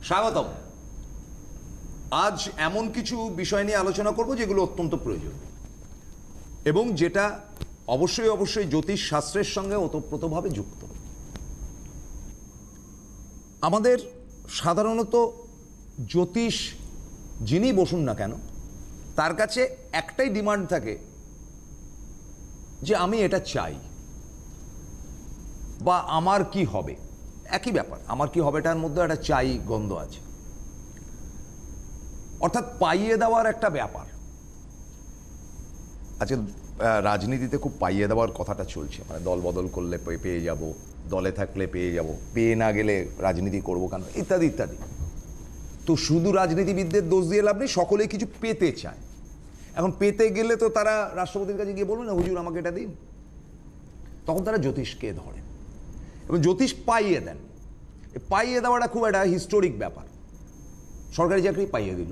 স্বাগতম। আজ এমন কিছু বিষয় নিয়ে আলোচনা করব যেগুলো অত্যন্ত প্রয়োজন এবং যেটা অবশ্যই অবশ্যই জ্যোতিষ শাস্ত্রের সঙ্গে ওতপ্রোতভাবে যুক্ত। আমাদের সাধারণত জ্যোতিষ যিনি বসুন না কেন তার কাছে একটাই ডিমান্ড থাকে যে আমি এটা চাই বা আমার কি হবে, একই ব্যাপার, আমার কি হবেটার মধ্যে একটা চাই গন্ধ আছে, অর্থাৎ পাইয়ে দেওয়ার একটা ব্যাপার। আজকে রাজনীতিতে খুব পাইয়ে দেওয়ার কথাটা চলছে, মানে দল বদল করলে পেয়ে যাব, দলে থাকলে পেয়ে যাব, পেয়ে না গেলে রাজনীতি করব কেন, ইত্যাদি ইত্যাদি। তো শুধু রাজনীতিবিদদের দোষ দিয়ে লাভ নেই, সকলেই কিছু পেতে চায়। এখন পেতে গেলে তো তারা রাষ্ট্রপতির কাছে গিয়ে বলবে না হুজুর আমাকে এটা দিন, তখন তারা জ্যোতিষকে ধরেন এবং জ্যোতিষ পাইয়ে দেন। পাইয়ে দেওয়াটা খুব একটা হিস্টোরিক ব্যাপার। সরকারি চাকরি পাইয়ে দিল,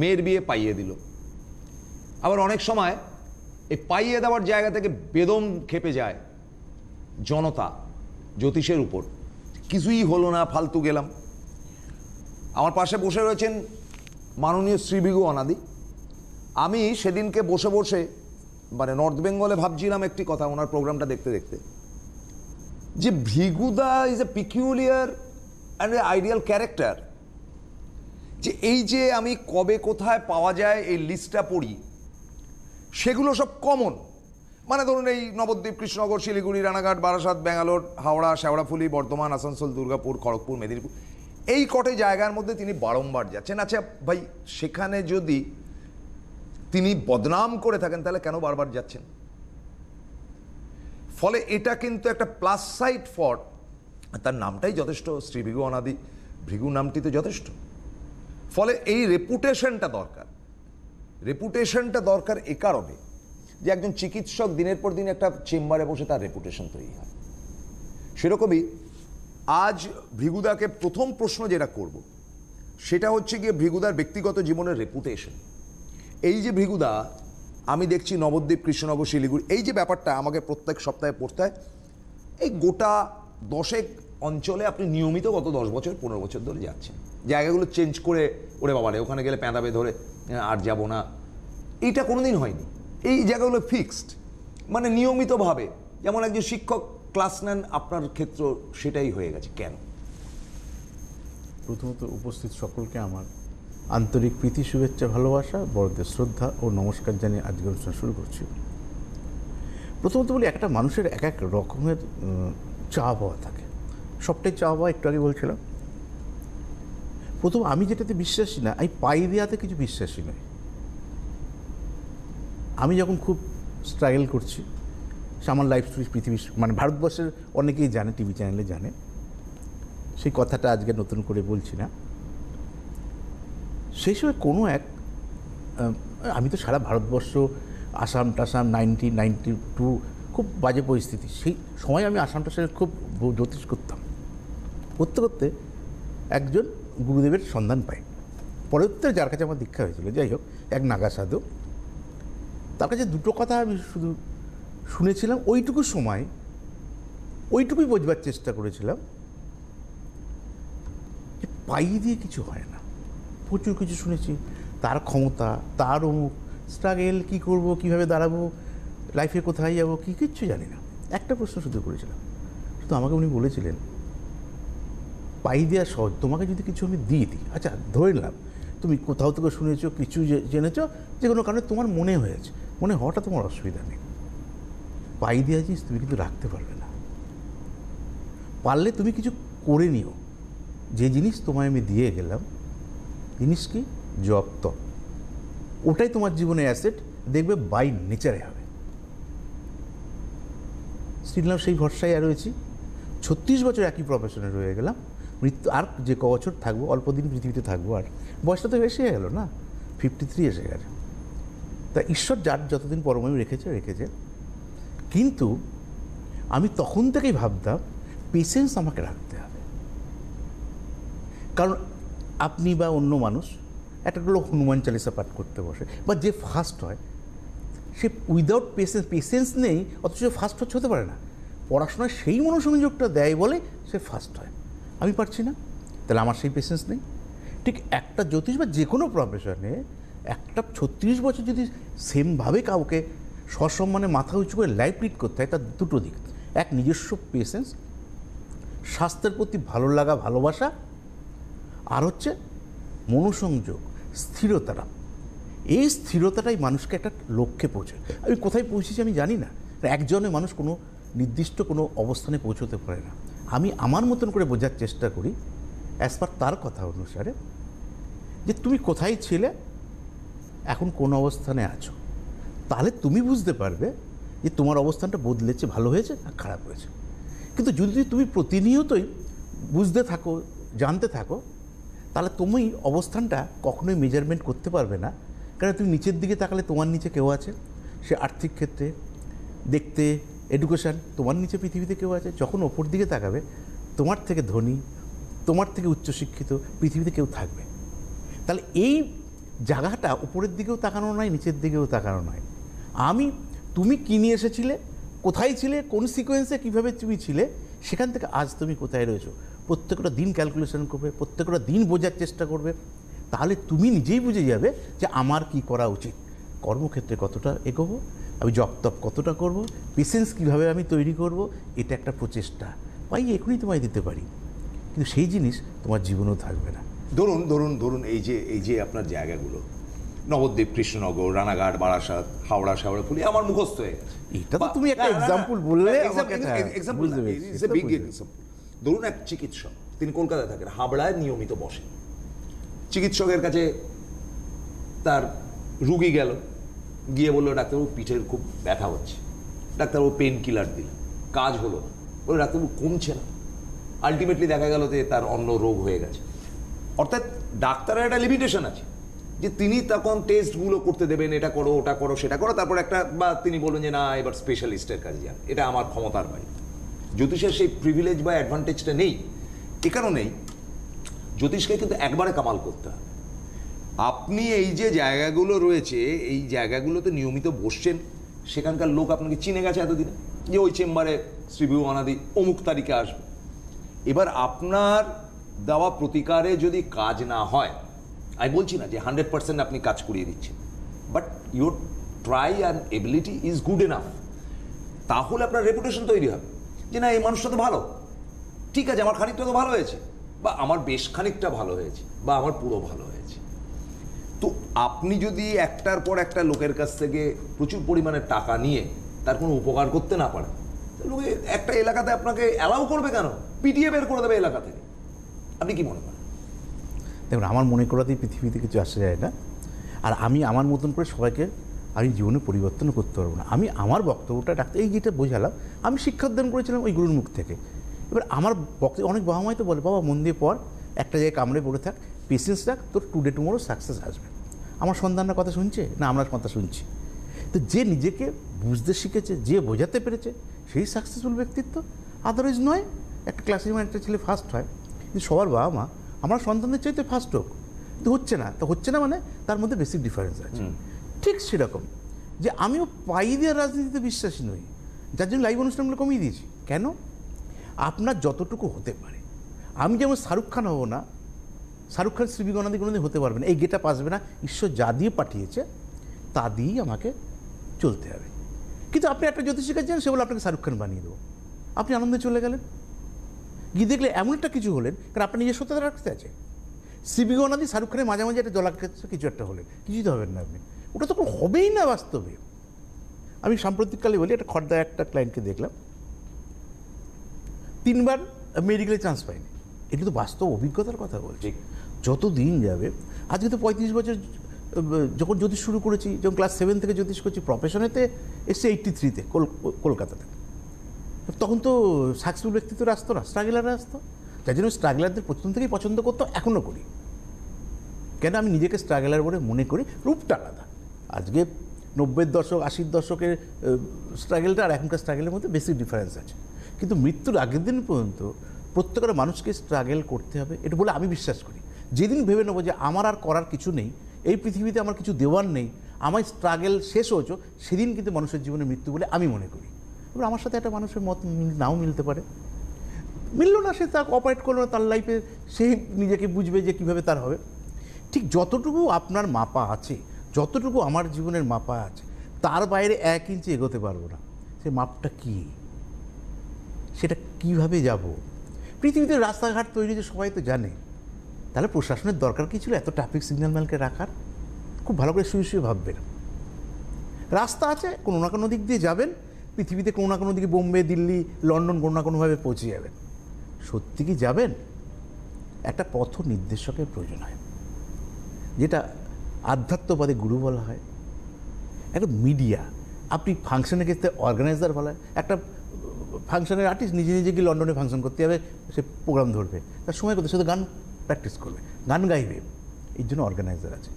মেয়ের বিয়ে পাইয়ে দিল। আবার অনেক সময় এই পাইয়ে দেওয়ার জায়গা থেকে বেদম খেপে যায় জনতা জ্যোতিষের উপর, কিছুই হলো না, ফালতু গেলাম। আমার পাশে বসে রয়েছেন মাননীয় শ্রী ভৃগু অনাদি। আমি সেদিনকে বসে বসে মানে নর্থ বেঙ্গলে ভাবছিলাম একটি কথা ওনার প্রোগ্রামটা দেখতে দেখতে, যে ভৃগুদা is a peculiar and a ideal character. যে এই যে আমি কবে কোথায় পাওয়া যায় এই লিস্টটা পড়ি, সেগুলো সব কমন। মানে ধরুন এই নবদ্বীপ, কৃষ্ণনগর, শিলিগুড়ি, রানাঘাট, বারাসাত, ব্যাঙ্গালোর, হাওড়া, শেওড়াফুলি, বর্ধমান, আসানসোল, দুর্গাপুর, খড়গপুর, মেদিনীপুর, এই কটে জায়গার মধ্যে তিনি বারংবার যাচ্ছেন। আচ্ছা ভাই, সেখানে যদি তিনি বদনাম করে থাকেন তাহলে কেন বারবার যাচ্ছেন? ফলে এটা কিন্তু একটা প্লাস সাইড ফর, তার নামটাই যথেষ্ট, শ্রী ভৃগু অনাদি, ভৃগু নামটি তো যথেষ্ট। ফলে এই রেপুটেশনটা দরকার। রেপুটেশনটা দরকার এ কারণে যে একজন চিকিৎসক দিনের পর দিন একটা চেম্বারে বসে তার রেপুটেশন তৈরি হয়। সেরকমই আজ ভৃগুদাকে প্রথম প্রশ্ন যেটা করব সেটা হচ্ছে গিয়ে ভৃগুদার ব্যক্তিগত জীবনের রেপুটেশন। এই যে ভৃগুদা, আমি দেখছি নবদ্বীপ, কৃষ্ণনগর, শিলিগুড়ি, এই যে ব্যাপারটা আমাকে প্রত্যেক সপ্তাহে পড়তে হয়, এই গোটা 10 অঞ্চলে আপনি নিয়মিত গত 10 বছর 15 বছর ধরে যাচ্ছেন। জায়গাগুলো চেঞ্জ করে ওরে বাবারে ওখানে গেলে প্যাঁদাবে ধরে আর যাব না, এইটা কোনোদিন হয়নি। এই জায়গাগুলো ফিক্সড, মানে নিয়মিতভাবে যেমন একজন শিক্ষক ক্লাস নেন, আপনার ক্ষেত্র সেটাই হয়ে গেছে। কেন? প্রথমত উপস্থিত সকলকে আমার আন্তরিক প্রীতি, শুভেচ্ছা, ভালোবাসা, বড়দের শ্রদ্ধা ও নমস্কার জানিয়ে আজকের অনুষ্ঠান শুরু করছি। প্রথমত বলি, একটা মানুষের এক এক রকমের চাওয়া পাওয়া থাকে, সবটাই চাওয়া পাওয়া একটু আগে বলছিলাম। প্রথম আমি যেটাতে বিশ্বাসী না, এই পাই দেওয়াতে কিছু বিশ্বাসী নয়। আমি যখন খুব স্ট্রাগল করছি, সে আমার লাইফ স্টোরি পৃথিবীর মানে ভারতবর্ষের অনেকেই জানে, টিভি চ্যানেলে জানে, সেই কথাটা আজকে নতুন করে বলছি না। সেই সময় কোনো এক, আমি তো সারা ভারতবর্ষ, আসাম টাসাম, 1992 খুব বাজে পরিস্থিতি, সেই সময় আমি আসাম টাসামে খুব জ্যোতিষ করতাম। করতে করতে একজন গুরুদেবের সন্ধান পাই, পরবর্তীতে যার কাছে আমার দীক্ষা হয়েছিল, যাই হোক, এক নাগা সাধু। তার কাছে দুটো কথা আমি শুধু শুনেছিলাম, ওইটুকু সময় ওইটুকুই বোঝবার চেষ্টা করেছিলাম যে পাই দিয়ে কিছু হয় না। প্রচুর কিছু শুনেছি, তার ক্ষমতা, তার অমুক স্ট্রাগেল, কী করবো, কীভাবে দাঁড়াবো, লাইফে কোথায় যাবো, কিচ্ছু জানি না। একটা প্রশ্ন শুধু করেছিলাম, শুধু আমাকে উনি বলেছিলেন পাই দেওয়া সহজ, তোমাকে যদি কিছু আমি দিয়ে দিই, আচ্ছা ধরে নিলাম তুমি কোথাও থেকে শুনেছো, কিছু জেনেছো, যে কোনো কারণে তোমার মনে হয়েছে, মনে হওয়াটা তোমার অসুবিধা নেই। পাই দেওয়া জিনিস তুমি কিন্তু রাখতে পারবে না। পারলে তুমি কিছু করে নিও, যে জিনিস তোমায় আমি দিয়ে গেলাম, জিনিস কি জব তপ, ওটাই তোমার জীবনে অ্যাসেট, দেখবে বাই নেচারে হবে। শুনলাম, সেই ভরসায় আর রয়েছি। 36 বছর একই প্রফেশনে রয়ে গেলাম। মৃত্যু আর যে ক বছর থাকবো, অল্প দিন পৃথিবীতে থাকবো, আর বয়সটা তো বেশি হয়ে গেল না, 53 এসে গেছে। তা ঈশ্বর যার যতদিন পরমায়ু রেখেছে। কিন্তু আমি তখন থেকেই ভাবতাম পেশেন্স আমাকে রাখতে হবে। কারণ আপনি বা অন্য মানুষ একটা লোক হনুমান চালিসা পাঠ করতে বসে, বা যে ফার্স্ট হয়, সে উইদাউট পেশেন্স নেই, অথচ ফার্স্ট হতে পারে না। পড়াশোনায় সেই মনোসংযোগটা দেয় বলে সে ফার্স্ট হয়। আমি পারছি না, তাহলে আমার সেই পেশেন্স নেই। ঠিক একটা জ্যোতিষ বা যে কোনো প্রফেশনে একটা 36 বছর যদি সেমভাবে কাউকে সসম্মানে মাথা উঁচু করে লাইফ লিড করতে হয়, তার দুটো দিক। এক, নিজস্ব পেশেন্স, স্বাস্থ্যের প্রতি ভালো লাগা, ভালোবাসা, আর হচ্ছে মনোসংযোগ, স্থিরতাটা। এই স্থিরতাটাই মানুষকে একটা লক্ষ্যে পৌঁছায়। আমি কোথায় পৌঁছেছি আমি জানি না। একজনে মানুষ কোনো নির্দিষ্ট কোনো অবস্থানে পৌঁছতে পারে না। আমি আমার মতন করে বোঝার চেষ্টা করি অ্যাজ পার তার কথা অনুসারে, যে তুমি কোথায় ছিলে, এখন কোন অবস্থানে আছো। তাহলে তুমি বুঝতে পারবে যে তোমার অবস্থানটা বদলেছে, ভালো হয়েছে না খারাপ হয়েছে। কিন্তু যদি তুমি প্রতিনিয়তই বুঝতে থাকো, জানতে থাকো, তাহলে তুমি অবস্থানটা কখনোই মেজারমেন্ট করতে পারবে না। কারণ তুমি নিচের দিকে তাকালে তোমার নিচে কেউ আছে, সে আর্থিক ক্ষেত্রে, দেখতে, এডুকেশান, তোমার নিচে পৃথিবীতে কেউ আছে। যখন ওপর দিকে তাকাবে, তোমার থেকে ধনী, তোমার থেকে উচ্চশিক্ষিত পৃথিবীতে কেউ থাকবে। তাহলে এই জায়গাটা উপরের দিকেও তাকানো নয়, নিচের দিকেও তাকানো নয়। তুমি কী নিয়ে এসেছিলে, কোথায় ছিলে, কোন সিকোয়েন্সে কীভাবে তুমি ছিলে, সেখান থেকে আজ তুমি কোথায় রয়েছো, প্রত্যেকটা দিন ক্যালকুলেশন করবে, প্রত্যেকটা দিন বোঝার চেষ্টা করবে। তাহলে তুমি নিজেই বুঝে যাবে যে আমার কি করা উচিত, কর্মক্ষেত্রে কতটা এগোবো, আমি জব তপ কতটা করব, পেশেন্স কীভাবে আমি তৈরি করব। এটা একটা প্রচেষ্টা এখনই তোমায় দিতে পারি, কিন্তু সেই জিনিস তোমার জীবনেও থাকবে না। ধরুন এই যে আপনার জায়গাগুলো, নবদ্বীপ, কৃষ্ণনগর, রানাঘাট, বারাসাত, হাওড়া, শেওড়াফুলি আমার মুখস্থ হয়ে গেছে। এটা তো তুমি একটা এক্সাম্পল বললে বুঝতে পেরেছি। ধরুন এক চিকিৎসক, তিনি কলকাতায় থাকেন, হাবড়ায় নিয়মিত বসেন। চিকিৎসকের কাছে তার রুগী গেল, গিয়ে বললো ডাক্তারবাবু পিঠের খুব ব্যথা হচ্ছে। ডাক্তারবাবু পেন কিলার দিল, কাজ হলো না। বলে ডাক্তারবাবু কমছে না। আলটিমেটলি দেখা গেল যে তার অন্য রোগ হয়ে গেছে। অর্থাৎ ডাক্তারের একটা লিমিটেশন আছে যে তিনি তখন টেস্টগুলো করতে দেবেন, এটা করো, ওটা করো, সেটা করো, তারপর একটা বা তিনি বলবেন যে না এবার স্পেশালিস্টের কাছে যান, এটা আমার ক্ষমতার বাইরে। জ্যোতিষের সেই প্রিভিলেজ বা অ্যাডভান্টেজটা নেই। এ কারণেই জ্যোতিষকে কিন্তু একবারে কামাল করতে হবে। আপনি এই যে জায়গাগুলো রয়েছে, এই জায়গাগুলোতে নিয়মিত বসছেন, সেখানকার লোক আপনাকে চিনে গেছে এতদিনে যে ওই চেম্বারে শ্রীভিউ অনাদি অমুক তারিখে আসবে। এবার আপনার দেওয়া প্রতিকারে যদি কাজ না হয়, আমি বলছি না যে 100% আপনি কাজ করিয়ে দিচ্ছেন, but your try and ability is good enough, তাহলে আপনার রেপুটেশন তৈরি হবে যে না এই মানুষটা তো ভালো, ঠিক আছে আমার খানিকটা তো ভালো হয়েছে, বা আমার বেশ খানিকটা ভালো হয়েছে, বা আমার পুরো ভালো হয়েছে। তো আপনি যদি একটার পর একটা লোকের কাছ থেকে প্রচুর পরিমাণে টাকা নিয়ে তার কোনো উপকার করতে না পারেন, লোকে একটা এলাকাতে আপনাকে অ্যালাউ করবে কেন? পিটিয়ে বের করে দেবে এলাকা থেকে। আপনি কি মনে করেন? দেখুন, আমার মনে করাতেই পৃথিবীতে কিছু আসা যায় না। আর আমি আমার মতন করে সবাইকে আমি জীবনে পরিবর্তন করতে পারবো না। আমি আমার বক্তব্যটা ডাক্তার এই যেটা বোঝালাম, আমি শিক্ষাদান করেছিলাম ওই গুরুর মুখ থেকে। এবার আমার বক্তব্য অনেক বাবা মাই তো বলে, বাবা মন দিয়ে পড়, একটা জায়গায় কামড়ে পড়ে থাক, পেশেন্স রাখ, তোর টুডে টুমোরো সাকসেস আসবে। আমার সন্তানরা কথা শুনছে না, আমরা কথা শুনছি। তো যে নিজেকে বুঝতে শিখেছে, যে বোঝাতে পেরেছে, সেই সাকসেসফুল ব্যক্তিত্ব, আদারওয়াইজ নয়। একটা ক্লাসে যেমন একটা ছেলে ফার্স্ট হয়, কিন্তু সবার বাবা মা আমার সন্তানদের চাইতে ফার্স্ট হোক, কিন্তু হচ্ছে না। তো হচ্ছে না মানে তার মধ্যে বেসিক ডিফারেন্স আছে। ঠিক সেরকম যে আমিও পাই দেওয়ার রাজনীতিতে বিশ্বাসী নই, যার জন্য লাইভ অনুষ্ঠানগুলো কমিয়ে দিয়েছি। কেন? আপনার যতটুকু হতে পারে। আমি যেমন শাহরুখ খান হব না, শাহরুখ খান শ্রীবিগণাদি কোনোদিন হতে পারবে না, এই গেটা আসবে না। ঈশ্বর যা দিয়ে পাঠিয়েছে তা দিয়েই আমাকে চলতে হবে। কিন্তু আপনি একটা জ্যোতিষীর কাছে যান, সে বলে আপনাকে শাহরুখ খান বানিয়ে দেবো, আপনি আনন্দে চলে গেলেন, গিয়ে দেখলে এমন একটা কিছু হলেন, কারণ আপনার নিজের সত্যতা রাখতে আছে। শ্রীবিগণাদি শাহরুখ খানের মাঝামাঝি একটা জলাক্ষেত্রে কিছু একটা হলেন, কিছুই তো হবেন না আপনি, ওটা তো কোনো হবেই না বাস্তবে। আমি সাম্প্রতিককালে বলি, একটা খর্দায় একটা ক্লায়েন্টকে দেখলাম 3 বার মেডিকেলে চান্স পাইনি। এটা তো বাস্তব অভিজ্ঞতার কথা বলছি। যত দিন যাবে, আজকে তো 35 বছর যখন জ্যোতিষ শুরু করেছি, যখন ক্লাস 7 থেকে জ্যোতিষ করছি, প্রফেশনেতে এসছে 83-তে কলকাতাতে। তখন তো সাকসেসফুল ব্যক্তিত্বরা আসতো না, স্ট্রাগলাররা আসতো। যার জন্য স্ট্রাগলারদের প্রথম থেকেই পছন্দ করতো, এখনও করি। কেন? আমি নিজেকে স্ট্রাগলার বলে মনে করি। রূপটা আলাদা। আজকে 90-এর দশক 80-র দশকের স্ট্রাগলটা আর এখনকার স্ট্রাগলের মধ্যে বেশি ডিফারেন্স আছে। কিন্তু মৃত্যুর আগের দিন পর্যন্ত প্রত্যেকটা মানুষকে স্ট্রাগল করতে হবে, এটা বলে আমি বিশ্বাস করি। যেদিন ভেবে নেবো যে আমার আর করার কিছু নেই, এই পৃথিবীতে আমার কিছু দেওয়ার নেই, আমার স্ট্রাগল শেষ হয়েছে, সেদিন কিন্তু মানুষের জীবনে মৃত্যু বলে আমি মনে করি। এবার আমার সাথে একটা মানুষের মত নাও মিলতে পারে। মিললো না, সে তার অপারেট করলো না তার লাইফে, সে নিজেকে বুঝবে যে কীভাবে তার হবে। ঠিক যতটুকু আপনার মাপা আছে, যতটুকু আমার জীবনের মাপা আছে, তার বাইরে 1 ইঞ্চি এগোতে পারবো না। সে মাপটা কী, সেটা কিভাবে যাব? পৃথিবীতে রাস্তাঘাট তৈরি যে সবাই তো জানে, তাহলে প্রশাসনের দরকার কী ছিল এত ট্রাফিক সিগন্যালম্যানকে রাখার? খুব ভালো করে শুয়ে শুয়ে ভাববেন। রাস্তা আছে, কোনো না কোনো দিক দিয়ে যাবেন, পৃথিবীতে কোনো না কোনো দিকে বোম্বে, দিল্লি, লন্ডন কোনো না কোনোভাবে পৌঁছে যাবেন। সত্যি কি যাবেন? একটা পথ নির্দেশকের প্রয়োজন হয়, যেটা আধ্যাত্মবাদী গুরু বলা হয়। একটা মিডিয়া, আপনি ফাংশনের ক্ষেত্রে অর্গানাইজার বলা হয়। একটা ফাংশনের আর্টিস্ট নিজে নিজে গিয়ে লন্ডনে ফাংশন করতে যাবে, সে প্রোগ্রাম ধরবে, তার সময় করতে, সে তো গান প্র্যাকটিস করবে, গান গাইবে, এর জন্য অর্গানাইজার আছে।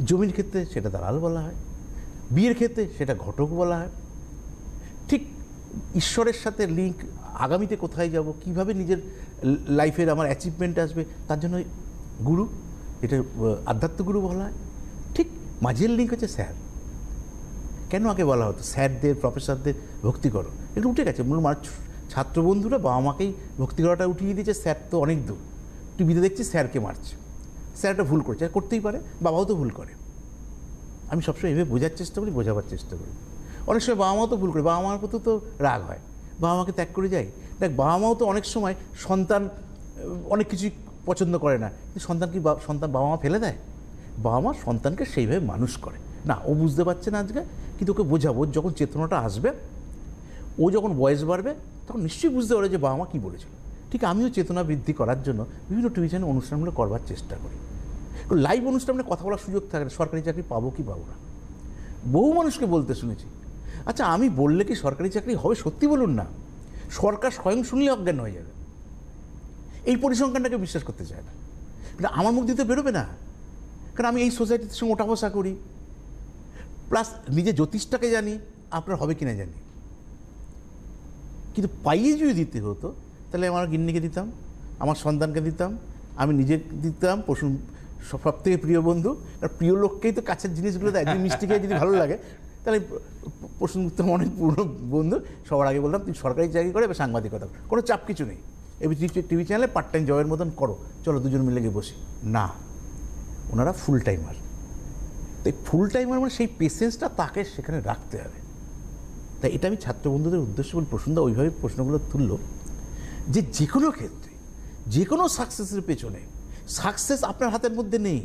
জমির ক্ষেত্রে সেটা দালাল বলা হয়, বিয়ের ক্ষেত্রে সেটা ঘটক বলা হয়। ঠিক ঈশ্বরের সাথে লিঙ্ক, আগামীতে কোথায় যাব, কিভাবে নিজের লাইফের আমার অ্যাচিভমেন্ট আসবে, তার জন্য গুরু, এটা আধ্যাত্মগুরু বলা হয়। ঠিক মাঝের লিঙ্ক হচ্ছে স্যার। কেন আগে বলা হতো স্যারদের, প্রফেসরদের ভক্তি করো, এটা উঠে গেছে। মূল ছাত্র বন্ধুরা বাবা মাকেই ভক্তি করাটা উঠিয়ে দিয়েছে। স্যার তো অনেক দূর, টিভিতে দেখছি স্যারকে মারছে, স্যারটা ভুল করছে, করতেই পারে, বাবাও তো ভুল করে। আমি সবসময় এভাবে বোঝার চেষ্টা করি, বোঝাবার চেষ্টা করি। অনেক সময় বাবা মাও তো ভুল করে, বাবা মার প্রতি তো রাগ হয়, বাবা মাকে ত্যাগ করে যায়। দেখ, বাবা মাও তো অনেক সময় সন্তান অনেক কিছুই পছন্দ করে না, কিন্তু সন্তান কি সন্তান বাবা মা ফেলে দেয়? বাবা মা সন্তানকে সেইভাবে মানুষ করে না। ও বুঝতে পারছে না আজকে, কিন্তু ওকে বোঝাবো, যখন চেতনাটা আসবে, ও যখন বয়স বাড়বে, তখন নিশ্চয়ই বুঝতে পারে যে বাবা মা কী বলেছিল। ঠিক আমিও চেতনা বৃদ্ধি করার জন্য বিভিন্ন টিভি চ্যানেল অনুষ্ঠানগুলো করবার চেষ্টা করি। লাইভ অনুষ্ঠানে কথা বলার সুযোগ থাকে না, সরকারি চাকরি পাবো কি পাবো না। বহু মানুষকে বলতে শুনেছি, আচ্ছা আমি বললে কি সরকারি চাকরি হবে? সত্যি বলুন না, সরকার স্বয়ং শুনলে অজ্ঞান হয়ে যাবে। এই পরিসংখ্যানটাকে বিশ্বাস করতে চায় না, কিন্তু আমার মুখ দিতে বেরোবে না, কারণ আমি এই সোসাইটির সঙ্গে ওঠা বসা করি, প্লাস নিজে জ্যোতিষটাকে জানি, আপনার হবে কিনা জানি। কিন্তু পাইয়ে যদি দিতে হতো, তাহলে আমার গিন্নিকে দিতাম, আমার সন্তানকে দিতাম, আমি নিজে দিতাম, পশু সব থেকে প্রিয় বন্ধু, আর প্রিয় লোককেই তো কাছের জিনিসগুলো দেয়। যদি মিষ্টি খেয়ে যদি ভালো লাগে, তাহলে প্রসূন তো অনেক পুরনো বন্ধু, সবার আগে বললাম তুই সরকারি চাকরি করে, এবার সাংবাদিকতা, কোনো চাপ কিছু নেই, এবার টিভি চ্যানেলে পার্ট টাইম জবের মতন করো, চলো দুজন মিলে গিয়ে বসি। না, ওনারা ফুল টাইমার। তাই ফুল টাইমার মানে সেই পেশেন্সটা তাকে সেখানে রাখতে হবে। তাই এটা আমি ছাত্র বন্ধুদের উদ্দেশ্য বলে প্রশ্নটা ওইভাবে প্রশ্নগুলো তুলল, যে কোনো ক্ষেত্রে, যে কোনো সাকসেসের পেছনে, সাকসেস আপনার হাতের মধ্যে নেই,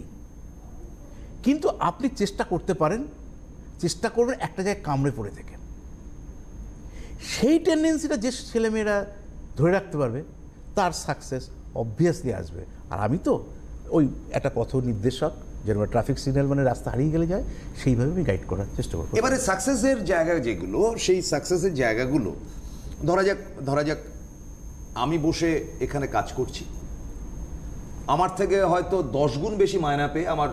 কিন্তু আপনি চেষ্টা করতে পারেন, চেষ্টা করবেন একটা জায়গায় কামড়ে পড়ে থেকে। সেই টেন্ডেন্সিটা যে ছেলেমেয়েরা ধরে রাখতে পারবে, তার সাকসেস অবভিয়াসলি আসবে। আর আমি তো ওই একটা পথ নির্দেশক, যেরকম ট্রাফিক সিগন্যাল মানে রাস্তা হারিয়ে গেলে যায়, সেইভাবে আমি গাইড করার চেষ্টা করব। এবারে সাকসেসের জায়গা যেগুলো, সেই সাকসেসের জায়গাগুলো ধরা যাক আমি বসে এখানে কাজ করছি, আমার থেকে হয়তো 10 গুণ বেশি মায়না পেয়ে আমার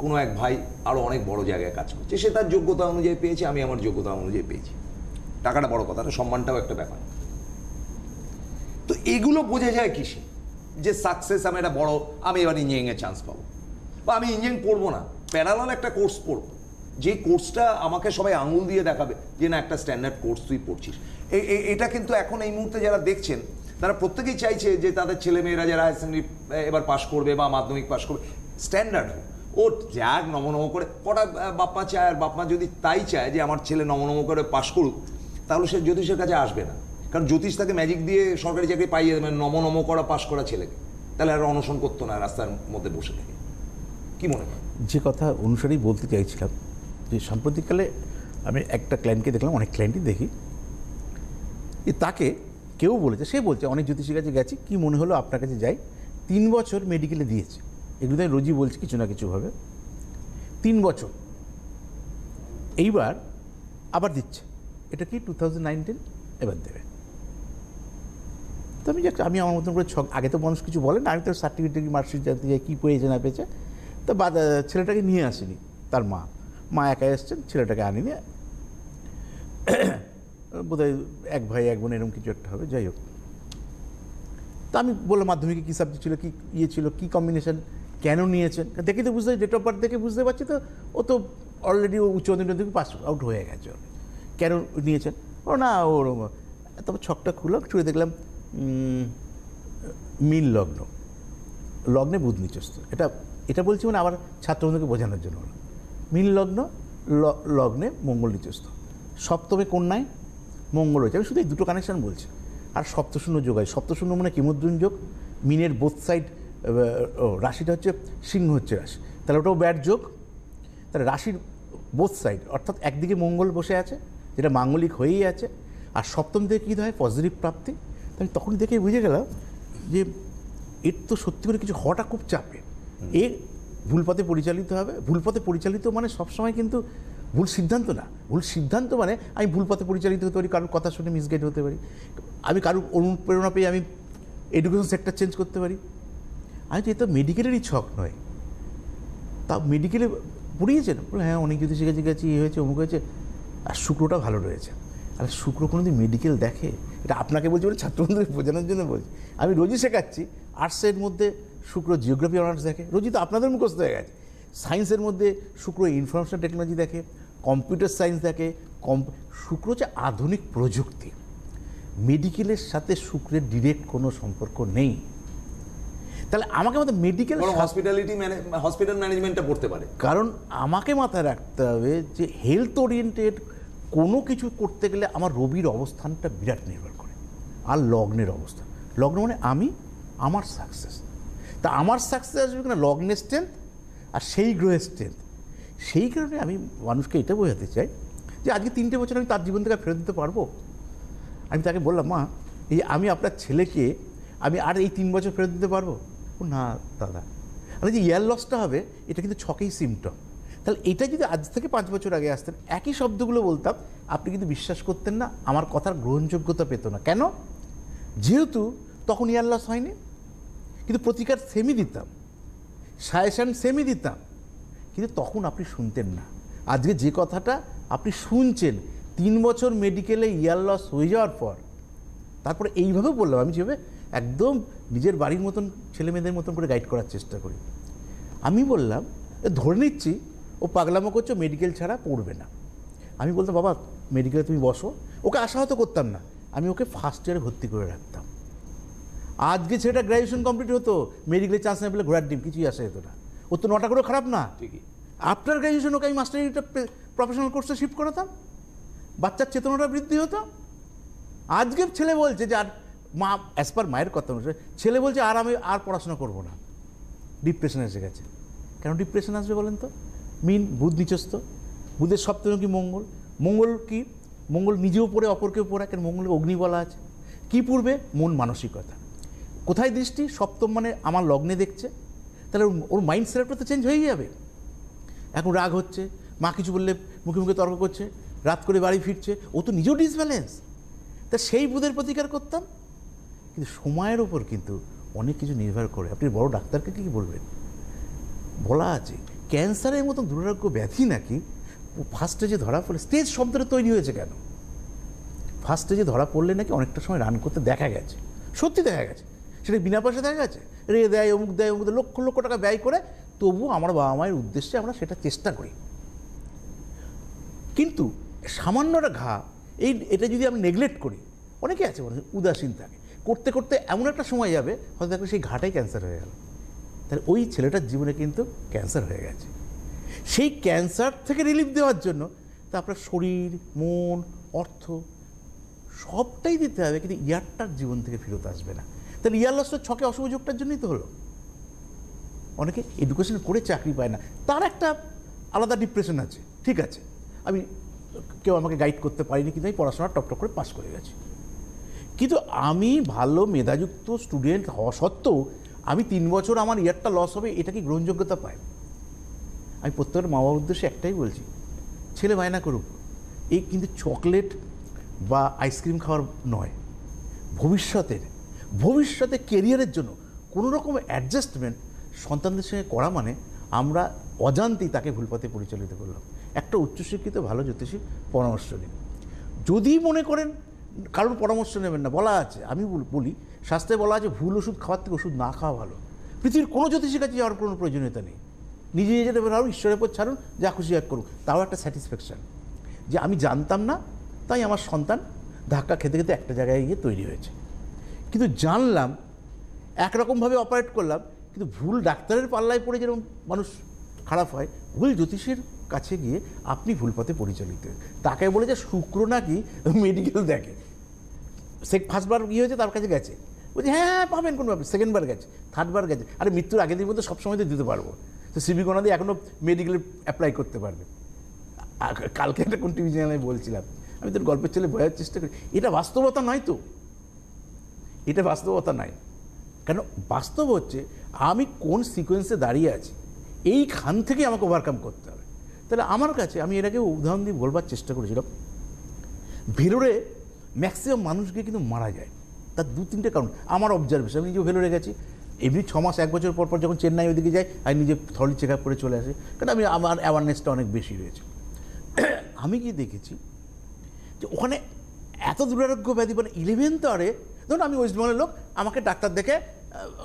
কোনো এক ভাই আরও অনেক বড় জায়গায় কাজ করছে, সে তার যোগ্যতা অনুযায়ী পেয়েছে, আমি আমার যোগ্যতা অনুযায়ী পেয়েছি। টাকাটা বড় কথা না, সম্মানটাও একটা ব্যাপার। তো এগুলো বোঝা যায় কিসে যে সাকসেস আমি একটা বড়, আমি এবার ইঞ্জিনিয়ারিংয়ের চান্স পাবো, বা আমি ইঞ্জিনিয়ারিং পড়বো না, প্যারালাল একটা কোর্স পড়বো, যে কোর্সটা আমাকে সবাই আঙুল দিয়ে দেখাবে যে না একটা স্ট্যান্ডার্ড কোর্স তুই পড়ছিস। এটা কিন্তু এখন এই মুহূর্তে যারা দেখছেন, তারা প্রত্যেকেই চাইছে যে তাদের ছেলেমেয়েরা যারা হায়ার সেকেন্ডারি এবার পাশ করবে বা মাধ্যমিক পাশ করবে, স্ট্যান্ডার্ড হোক, ও যাক নমনম করে, কটা বাপমা চায়, আর বাপমা যদি তাই চায় যে আমার ছেলে নমনম করে পাশ করুক, তাহলে সে জ্যোতিষের কাছে আসবে না, কারণ জ্যোতিষ তাকে ম্যাজিক দিয়ে সরকারি চাকরি পাইয়ে দেবে নমনম করা পাশ করা ছেলেকে, তাহলে আর অনশন করতো না রাস্তার মধ্যে বসে থেকে। কি মনে হয়? যে কথা অনুসারেই বলতে চাইছিলাম, যে সাম্প্রতিককালে আমি একটা ক্লায়েন্টকে দেখলাম, অনেক ক্লায়েন্টই দেখি, তাকে কেউ বলেছে, সে বলছে অনেক জ্যোতিষীর কাছে গেছি, কি মনে হলো আপনার কাছে যাই, 3 বছর মেডিকেলে দিয়েছে, এগুলো আমি রোজই বলছি কিছু না কিছুভাবে, 3 বছর, এইবার আবার দিচ্ছে, এটা কি 2019 এবার দেবে। তো আমি আমার মতন করে আগে তো মানুষ কিছু বলে না, আমি তো সার্টিফিকেট মার্কশিট জানতে যাই কী পেয়েছে না পেয়েছে, তো ছেলেটাকে নিয়ে আসেনি, তার মা একাই এসছেন, ছেলেটাকে আনিনি, বোধহয় 1 ভাই 1 বোন এরকম কিছু একটা হবে, যাই হোক। তা আমি বললাম মাধ্যমিকে কী সাবজেক্ট ছিল, কী ছিল, কী কম্বিনেশন, কেন নিয়েছেন, দেখি তো বুঝতে, ডেট অফ বার্থ দেখে বুঝতে পারছি, তো ও তো অলরেডি উচ্চ মাধ্যমিক পাস আউট হয়ে গেছে, কেন নিয়েছেন? ও না, ওর তারপর ছকটা খুললাম, ছুঁড়ে দেখলাম মীন লগ্ন, লগ্নে বুধ নিচস্থ, এটা এটা বলছি মানে আবার ছাত্রবন্ধুকে বোঝানোর জন্য হলো। মীন লগ্ন, লগ্নে মঙ্গল নিচস্থ, সপ্তমে কন্যায় মঙ্গল হয়েছে। আমি শুধু এই দুটো কানেকশান বলছি। আর সপ্তশূন্য যোগ হয়, সপ্তশূন্য মানে কিমদ্রুন যোগ, মিনের বোথ সাইড, রাশিটা হচ্ছে সিংহ হচ্ছে রাশি, তাহলে ওটাও ব্যাড যোগ। তাহলে রাশির বোথ সাইড অর্থাৎ একদিকে মঙ্গল বসে আছে যেটা মাঙ্গলিক হয়েই আছে, আর সপ্তম থেকে কী হয় পজিটিভ প্রাপ্তি। আমি তখনই দেখে বুঝে গেলাম যে এর তো সত্যি করে কিছু হওয়াটা খুব চাপে, এ ভুল পথে পরিচালিত হবে। ভুল পথে পরিচালিত মানে সবসময় কিন্তু ভুল সিদ্ধান্ত না, ভুল সিদ্ধান্ত মানে আমি ভুল পথে পরিচালিত হতে পারি, কারোর কথা শুনে মিসগাইড হতে পারি, আমি কারোর অনুপ্রেরণা পেয়ে আমি এডুকেশন সেক্টর চেঞ্জ করতে পারি। আমি তো এ তো মেডিকেলেরই ছক নয়, তা মেডিকেলে পড়িয়েছেন বলে হ্যাঁ অনেক যদি শিখেছি গেছি এ হয়েছে অমুক হয়েছে, আর শুক্রটা ভালো রয়েছে। আর শুক্র কোনো দিন মেডিকেল দেখে? এটা আপনাকে বলছি বলে ছাত্রবন্ধুদের বোঝানোর জন্য বলছি। আমি রোজই শেখাচ্ছি আর্টসের মধ্যে শুক্র জিওগ্রাফি অনার্স দেখে, রোজই তো আপনাদের মুখস্থ হয়ে গেছে। সায়েন্সের মধ্যে শুক্র ইনফরমেশন টেকনোলজি দেখে, কম্পিউটার সায়েন্স দেখে, শুক্র হচ্ছে আধুনিক প্রযুক্তি। মেডিকেলের সাথে শুক্রের ডিরেক্ট কোনো সম্পর্ক নেই। তাহলে আমাকে মাথায় মেডিকেল হসপিটাল ম্যানেজমেন্টটা পড়তে পারে, কারণ আমাকে মাথায় রাখতে হবে যে হেলথ ওরিয়েন্টেড কোনো কিছু করতে গেলে আমার রবির অবস্থানটা বিরাট নির্ভর করে, আর লগ্নের অবস্থান। লগ্ন মানে আমি, আমার সাকসেস। তা আমার সাকসেস আসবে কিনা লগ্নের স্ট্রেংথ আর সেই গ্রহের স্ট্রেংথ। সেই কারণে আমি মানুষকে এটা বোঝাতে চাই যে আজকে 3টে বছর আমি তার জীবন থেকে ফেরত দিতে পারবো। আমি তাকে বললাম মা এই আমি আপনার ছেলেকে আমি আর এই 3 বছর ফেরত দিতে পারবো? না দাদা, আমি যে ইয়ার লসটা হবে এটা কিন্তু ছকেই সিমটম। তাহলে এটা যদি আজ থেকে 5 বছর আগে আসতেন একই শব্দগুলো বলতাম, আপনি কিন্তু বিশ্বাস করতেন না, আমার কথার গ্রহণযোগ্যতা পেত না। কেন? যেহেতু তখন ইয়ার লস হয়নি, কিন্তু প্রতিকার সেমই দিতাম, সাজেশন সেমই দিতাম, কিন্তু তখন আপনি শুনতেন না। আজকে যে কথাটা আপনি শুনছেন 3 বছর মেডিকেলে ইয়ার লস হয়ে যাওয়ার পর, তারপরে এইভাবে বললাম আমি যেভাবে একদম নিজের বাড়ির মতন ছেলে মেয়েদের মতন করে গাইড করার চেষ্টা করি। আমি বললাম ধরে নিচ্ছি ও পাগলামো করছো, মেডিকেল ছাড়া পড়বে না। আমি বলতাম বাবা মেডিকেলে তুমি বসো, ওকে আশাহত করতাম না, আমি ওকে ফার্স্ট ইয়ারে ভর্তি করে রাখতাম। আজকে সেটা গ্র্যাজুয়েশন কমপ্লিট হতো, মেডিকেলে চান্স না পেলে ঘোড়ার ডিম, কিছুই আসা যেত না। ও তো 9টা করেও খারাপ না। ঠিকই। আফটার গ্র্যাজুয়েশন ওকে আমি মাস্টারিটা প্রফেশনাল কোর্সে শিফট করাতাম, বাচ্চার চেতনাটা বৃদ্ধি হতো। আজকে ছেলে বলছে যে আর মা অ্যাজ পার মায়ের কথা অনুসারে ছেলে বলছে আর আমি আর পড়াশোনা করবো না, ডিপ্রেশন এসে গেছে। কেন ডিপ্রেশন আসবে বলেন তো? মিন বুধ নিচস্থ, বুধের সপ্তম কি মঙ্গল, মঙ্গল কি মঙ্গল নিজেও পড়ে অপরকেও পড়ায়, কেন মঙ্গলকে অগ্নি বলা আছে। কি পূর্বে মন মানসিকতা, কোথায় দৃষ্টি? সপ্তম মানে আমার লগ্নে দেখছে, তাহলে ওর মাইন্ড সেটআপটা তো চেঞ্জ হয়ে যাবে। এখন রাগ হচ্ছে, মা কিছু বললে মুখে মুখে তর্ক করছে, রাত করে বাড়ি ফিরছে, ও তো নিজেও ডিসব্যালেন্স। তা সেই বুধের প্রতিকার করতাম। কিন্তু সময়ের ওপর কিন্তু অনেক কিছু নির্ভর করে। আপনি বড় ডাক্তারকে কী বলবেন? বলা আছে ক্যান্সারের মতন দুরারোগ্য ব্যাধি নাকি ফার্স্ট স্টেজে ধরা পড়লে, স্টেজ শব্দটা তৈরি হয়েছে কেন? ফার্স্ট স্টেজে ধরা পড়লে নাকি অনেকটা সময় রান করতে দেখা গেছে, সত্যি দেখা গেছে, সেটা বিনা পয়সা দেখা গেছে, রে দেয় অমুক দেয় অমুক দেয়, লক্ষ লক্ষ টাকা ব্যয় করে, তবুও আমার বাবা মায়ের উদ্দেশ্যে আমরা সেটা চেষ্টা করি। কিন্তু সামান্য একটা ঘা এটা যদি আমি নেগলেক্ট করি, অনেকে আছে মানে উদাসীন থাকে, করতে করতে এমন একটা সময় যাবে হয়তো একটা সেই ঘাটাই ক্যান্সার হয়ে গেল। তাহলে ওই ছেলেটার জীবনে কিন্তু ক্যান্সার হয়ে গেছে। সেই ক্যান্সার থেকে রিলিফ দেওয়ার জন্য তা আপনার শরীর, মন, অর্থ সবটাই দিতে হবে, কিন্তু ইয়ারটার জীবন থেকে ফেরত আসবে না। তাহলে ইয়ার লসটা ছকে অশুভ যোগটার জন্যই তো হলো। অনেকে এডুকেশন করে চাকরি পায় না, তার একটা আলাদা ডিপ্রেশন আছে, ঠিক আছে, আমি কেউ আমাকে গাইড করতে পারিনি, কিন্তু আমি পড়াশোনা টপ করে পাস করে গেছি। কিন্তু আমি ভালো মেধাযুক্ত স্টুডেন্ট হওয়া সত্ত্বেও আমি 3 বছর আমার ইয়ারটা লস হবে, এটা কি গ্রহণযোগ্যতা পায়? আমি প্রত্যেকের মা বাবার উদ্দেশ্যে একটাই বলছি, ছেলে বায়না করুক, এই কিন্তু চকলেট বা আইসক্রিম খাওয়ার নয়, ভবিষ্যতে কেরিয়ারের জন্য কোনো রকম অ্যাডজাস্টমেন্ট সন্তানদের সঙ্গে করা মানে আমরা অজান্তেই তাকে ভুল পথে পরিচালিত করলাম। একটা উচ্চশিক্ষিত ভালো জ্যোতিষী পরামর্শ নিন। যদি মনে করেন কারোর পরামর্শ নেবেন না, বলা আছে, আমি বলি শাস্ত্রে বলা আছে ভুল ওষুধ খাওয়ার থেকে ওষুধ না খাওয়া ভালো। পৃথিবীর কোনো জ্যোতিষীর কাছে যাওয়ার কোনো প্রয়োজনীয়তা নেই, নিজে নিজে বেরোন, ঈশ্বরের উপর ছাড়ুন, যা খুশি এক করুন, তাও একটা স্যাটিসফ্যাকশান যে আমি জানতাম না, তাই আমার সন্তান ধাক্কা খেতে খেতে একটা জায়গায় গিয়ে তৈরি হয়েছে। কিন্তু জানলাম একরকমভাবে অপারেট করলাম, কিন্তু ভুল ডাক্তারের পাল্লায় পড়ে যেরকম মানুষ খারাপ হয়, ভুল জ্যোতিষের কাছে গিয়ে আপনি ভুল পথে পরিচালিত। তাকে বলে যে শুক্র নাকি মেডিকেল দেখে, ফার্স্টবার ইয়ে হয়েছে, তার কাছে গেছে, বলছে হ্যাঁ পাবেন কোনো ব্যাপার, সেকেন্ডবার গেছে, থার্ডবার গেছে, আরে মৃত্যুর আগের দিন মধ্যে সবসময় তো দিতে পারবো, তো সিবি গণাদি এখনও মেডিকেলে অ্যাপ্লাই করতে পারবে। কালকে একটা কোন টিভি চ্যানেলে বলছিলাম, আমি তোর গল্পের ছেলে বোঝার চেষ্টা করি, এটা বাস্তবতা নয় তো, এটা বাস্তবতা নয়। কেন বাস্তব হচ্ছে আমি কোন সিকোয়েন্সে দাঁড়িয়ে আছি, এইখান থেকে আমাকে ওভারকাম করতে হবে। তাহলে আমার কাছে, আমি এর আগে উদাহরণ দিয়ে বলবার চেষ্টা করেছিলাম, ভেলোরে ম্যাক্সিমাম মানুষকে কিন্তু মারা যায়, তার 2-3টে কারণ আমার অবজারভেশন। আমি নিজেও ভেলোরে গেছি, এমনি 6 মাস 1 বছর পর পর যখন চেন্নাই ওইদিকে যাই, আমি নিজে থরলি চেক আপ করে চলে আসি, কারণ আমার অ্যাওয়ারনেসটা অনেক বেশি রয়েছে। আমি কি দেখেছি যে ওখানে এত দুরারোগ্য ব্যাধি, মানে 11th আরে, ধরুন আমি ওয়েস্ট বেঙ্গলের লোক, আমাকে ডাক্তার দেখে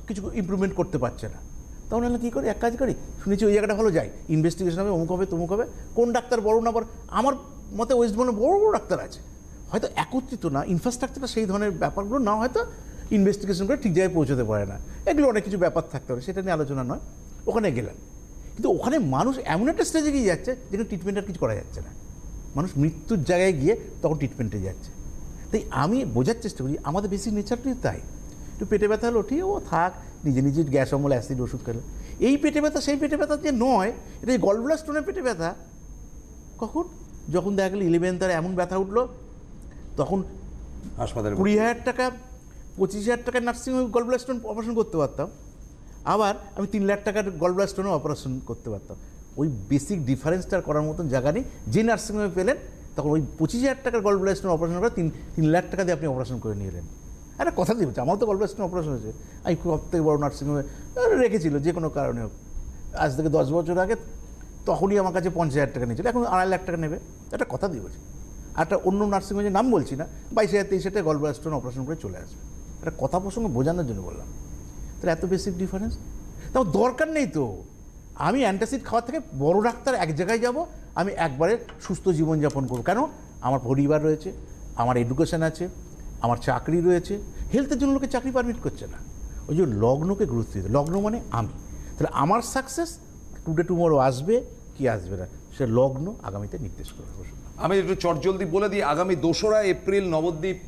কিছু ইমপ্রুভমেন্ট করতে পারছে না, তখন আমি কী করি, এক কাজ করি, শুনেছি ওই জায়গাটা ভালো যায়, ইনভেস্টিগেশন হবে, অমুক হবে তমুক হবে, কোন ডাক্তার বড় না বড়, আমার মতে ওয়েস্ট বেঙ্গলে বড় বড় ডাক্তার আছে, হয়তো একত্রিত না, ইনফ্রাস্ট্রাকচারটা সেই ধরনের ব্যাপারগুলো না, হয়তো ইনভেস্টিগেশন করে ঠিক জায়গায় পৌঁছতে পারে না, এগুলো অনেক কিছু ব্যাপার থাকতে পারে, সেটা নিয়ে আলোচনা নয়। ওখানে গেলাম, কিন্তু ওখানে মানুষ এমন একটা স্টেজে গিয়ে যাচ্ছে যেখানে ট্রিটমেন্ট আর কিছু করা যাচ্ছে না, মানুষ মৃত্যুর জায়গায় গিয়ে তখন ট্রিটমেন্টে যাচ্ছে। তাই আমি বোঝার চেষ্টা করি আমাদের বেশি নেচারটাই তাই, একটু পেটে ব্যথা হলো ঠিক ও থাক, নিজে নিজে গ্যাস অম্ল অ্যাসিড ওষুধ খেলো, এই পেটে ব্যথা সেই পেটে ব্যথা যে নয়, এটা এই গলব্লাডার স্টোনের পেটে ব্যথা। কখন? যখন দেখা গেল 11th আর এমন ব্যথা উঠলো, তখন হাসপাতালে 20,000 টাকা 25,000 টাকার নার্সিংহোমে গলব্লাডার স্টোন অপারেশন করতে পারতাম, আবার আমি 3 লাখ টাকার গলব্লাডার স্টোনও অপারেশন করতে পারতাম। ওই বেসিক ডিফারেন্সটা করার মতন জায়গা নেই, যে নার্সিংহোমে পেলেন তখন ওই 25,000 টাকার গলব্লাডার স্টোন অপারেশন করে 3 লাখ টাকা দিয়ে আপনি অপারেশন করে নিয়ে এলেন। একটা কথা দিয়ে বলছি, আমার তো গলব্লাডার স্টোন অপারেশন হয়েছে, আমি সব থেকে বড় নার্সিংহোমে রেখেছিল যে কোনো কারণে হোক, আজ থেকে 10 বছর আগে তখনই আমার কাছে 50,000 টাকা নিয়েছিল, এখন 2.5 লাখ টাকা নেবে, একটা কথা দিয়ে বলছি। আর একটা অন্য নার্সিংহোমের নাম বলছি না, 22,000-23,000 টাকা গলব্লাডার স্টোন অপারেশন করে চলে আসবে, একটা কথা প্রসঙ্গে বোঝানোর জন্য বললাম। তাহলে এত বেসিক ডিফারেন্স, তাও দরকার নেই তো। আমি অ্যান্টাসিড খাওয়ার থেকে বড় ডাক্তার এক জায়গায় যাব, আমি একবারে সুস্থ জীবনযাপন করব। কেন? আমার পরিবার রয়েছে, আমার এডুকেশন আছে, আমার চাকরি রয়েছে, হেলথের জন্য লোকে চাকরি পারমিট করছে না, ওই জন্য লগ্নকে গুরুত্ব দিতে, লগ্ন মানে আমি। তাহলে আমার সাকসেস টুডে টুমোরো আসবে কি আসবে না, সে লগ্ন আগামীতে নির্দেশ করবে। আমি একটু চটজলদি বলে দিই, আগামী 2রা এপ্রিল নবদ্বীপ,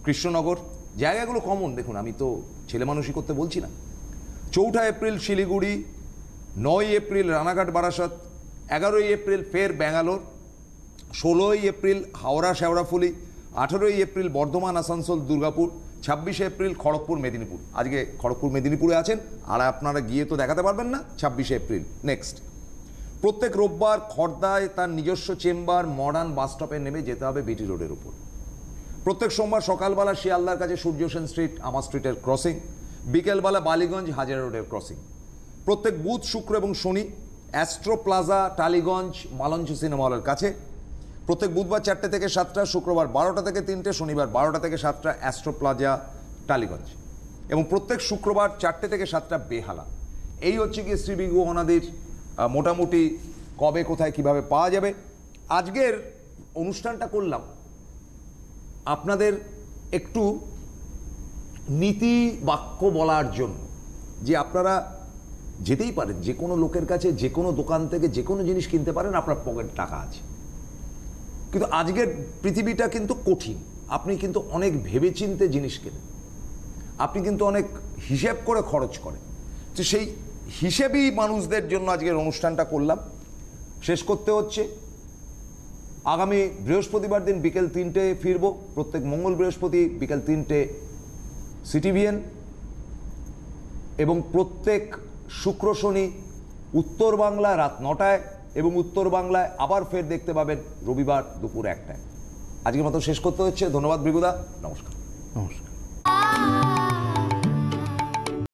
কৃষ্ণনগর, জায়গাগুলো কমন, দেখুন আমি তো ছেলে মানুষই করতে বলছি না। 4 April Siliguri, 9 April Ranaghat Barasat, 11 April ফের Bangalore, 16 April Howrah Sheoraphuli, 18 April Bardhaman Asansol Durgapur, 26 April Kharagpur Medinipur. আজকে খড়গপুর মেদিনীপুরে আছেন, আর আপনারা গিয়ে তো দেখাতে পারবেন না। 26 এপ্রিল নেক্সট। প্রত্যেক রোববার খড়দায় তার নিজস্ব চেম্বার মডার্ন বাস স্টপে নেমে যেতে হবে বিটি রোডের উপর। প্রত্যেক সোমবার সকালবেলা শিয়ালদার কাছে সূর্য সেন স্ট্রিট আমার স্ট্রিটের ক্রসিং, বিকেলবেলা বালিগঞ্জ হাজারা রোডের ক্রসিং। প্রত্যেক বুধ শুক্র এবং শনি অ্যাস্ট্রো প্লাজা টালিগঞ্জ মালঞ্চ সিনেমা হলের কাছে। প্রত্যেক বুধবার 4টে থেকে 7টা, শুক্রবার 12টা থেকে 3টে, শনিবার 12টা থেকে 7টা অ্যাস্ট্রো প্লাজা টালিগঞ্জ, এবং প্রত্যেক শুক্রবার 4টে থেকে 7টা বেহালা। এই হচ্ছে কি শ্রী গহনাদির মোটামুটি কবে কোথায় কিভাবে পাওয়া যাবে। আজকের অনুষ্ঠানটা করলাম আপনাদের একটু নীতি বাক্য বলার জন্য, যে আপনারা যেতেই পারেন যে কোনো লোকের কাছে, যে কোনো দোকান থেকে যে কোনো জিনিস কিনতে পারেন, আপনার পকেট টাকা আছে, কিন্তু আজকের পৃথিবীটা কিন্তু কঠিন। আপনি কিন্তু অনেক ভেবেচিন্তে জিনিস কেনেন, আপনি কিন্তু অনেক হিসেব করে খরচ করেন। তো সেই হিসেবেই মানুষদের জন্য আজকের অনুষ্ঠানটা করলাম। শেষ করতে হচ্ছে, আগামী বৃহস্পতিবার দিন বিকেল 3টে ফিরব, প্রত্যেক মঙ্গল বৃহস্পতি বিকেল 3টে সিটিভিএন, এবং প্রত্যেক শুক্র শনি উত্তর বাংলায় রাত 9টায়, এবং উত্তর বাংলায় আবার ফের দেখতে পাবেন রবিবার দুপুর 1টায়। আজকের মতো শেষ করতে হচ্ছে। ধন্যবাদ ভৃগুদা, নমস্কার। নমস্কার।